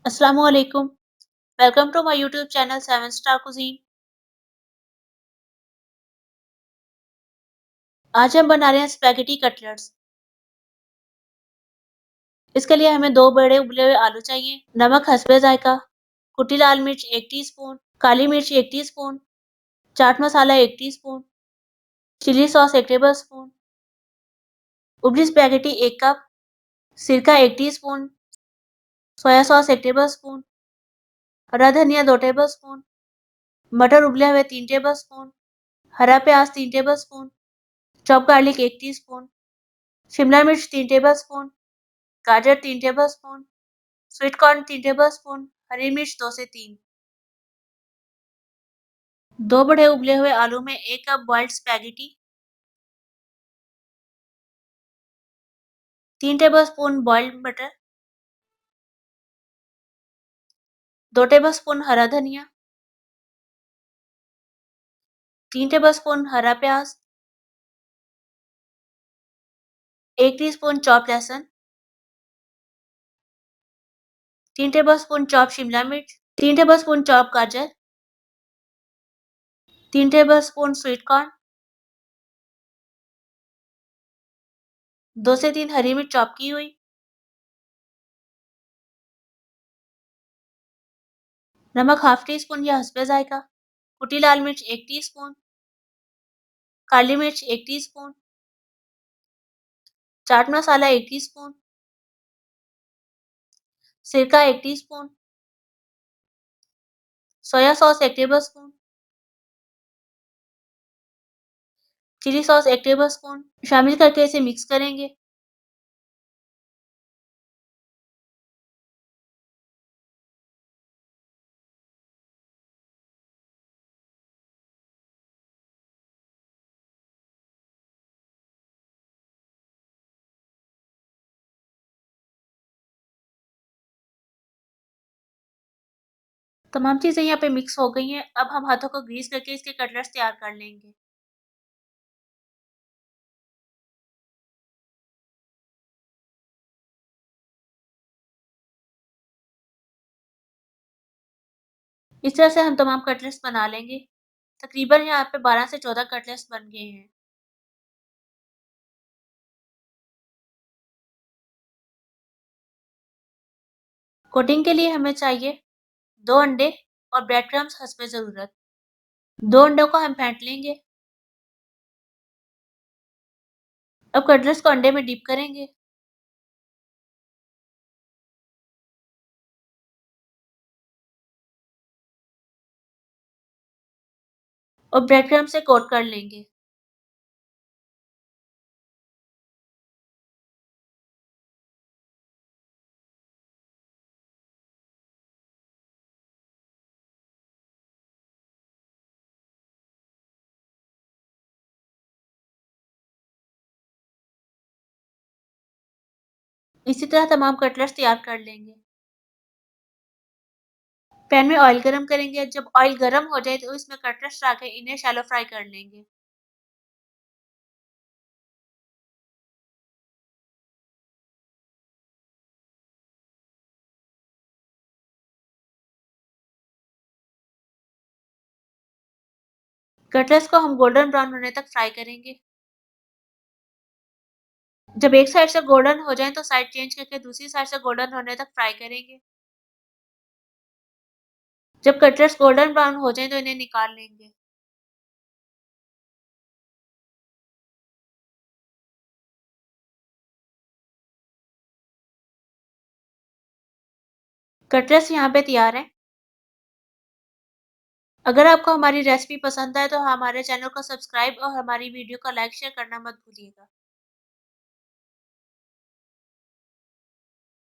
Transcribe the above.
Assalamualaikum. Welcome to my YouTube channel 7 Star Cuisine. आज हम बना रहे हैं स्पैगेटी कटलेट्स। इसके लिए हमें 2 बड़े उबले हुए आलू चाहिए, नमक हस्बे जायका, कुटी लाल मिर्च 1 टीस्पून, काली मिर्च 1 teaspoon, chaat masala 1 teaspoon, chilli sauce 1 tablespoon, उबली स्पैगेटी 1 कप, सिरका 1 टीस्पून, सोया सॉस 1 टेबलस्पून, हरा धनिया 2 टेबलस्पून, मटर उबले हुए 3 टेबलस्पून, हरा प्याज 3 tablespoon, chop garlic 1 teaspoon, Shimla मिर्च 3 टेबलस्पून, गाजर 3 टेबलस्पून, स्वीट कॉर्न 3 टेबलस्पून, हरी मिर्च 2 से 3। 2 बड़े उबले हुए आलू में 1 cup boiled spaghetti, 3 tablespoon boiled butter, 2 tablespoon हरा धनिया, 3 टेबलस्पून हरा प्याज, 1 टीस्पून चॉप लहसुन, 3 टेबलस्पून चॉप शिमला मिर्च, 3 टेबलस्पून चॉप गाजर, 3 टेबलस्पून स्वीट कॉर्न, 2 से 3 हरी मिर्च चॉप की हुई, नमक हाफ टी स्पून या हस्बे जायका, कुटी लाल मिर्च 1 टीस्पून, काली मिर्च 1 टीस्पून, चाट मसाला 1 टीस्पून, सिरका 1 teaspoon, soya sauce 1 tablespoon, chilli sauce 1 tablespoon शामिल करके इसे मिक्स करेंगे। तमाम चीज़ें यहाँ पे मिक्स हो गई हैं। अब हम हाथों को ग्रीस करके इसके कटलेट्स तैयार कर लेंगे। इस तरह से हम तमाम कटलेट्स बना लेंगे। तकरीबन यहाँ पे 12 से 14 कटलेट्स बन गए हैं। कोटिंग के लिए हमें चाहिए 2 अंडे और ब्रेड क्रम्स हस्बे ज़रूरत। 2 अंडों को हम फेंट लेंगे। अब कटलेट्स को अंडे में डिप करेंगे। और ब्रेड क्रम्ब से कोट कर लेंगे। इसी तरह तमाम कटलेट्स तैयार कर लेंगे। पैन में ऑयल गरम करेंगे। जब ऑयल गरम हो जाए तो इसमें कटलेट्स डाल के इन्हें शैलो फ्राई कर लेंगे। कटलेट्स को हम गोल्डन ब्राउन होने तक फ्राई करेंगे। जब एक साइड से गोल्डन हो जाए तो साइड चेंज करके दूसरी साइड से गोल्डन होने तक फ्राई करेंगे। जब कटलेट्स गोल्डन ब्राउन हो जाए तो इन्हें निकाल लेंगे। कटलेट्स यहाँ पे तैयार हैं। अगर आपको हमारी रेसिपी पसंद आए तो हमारे चैनल को सब्सक्राइब और हमारी वीडियो को लाइक शेयर करना मत भूलिएगा।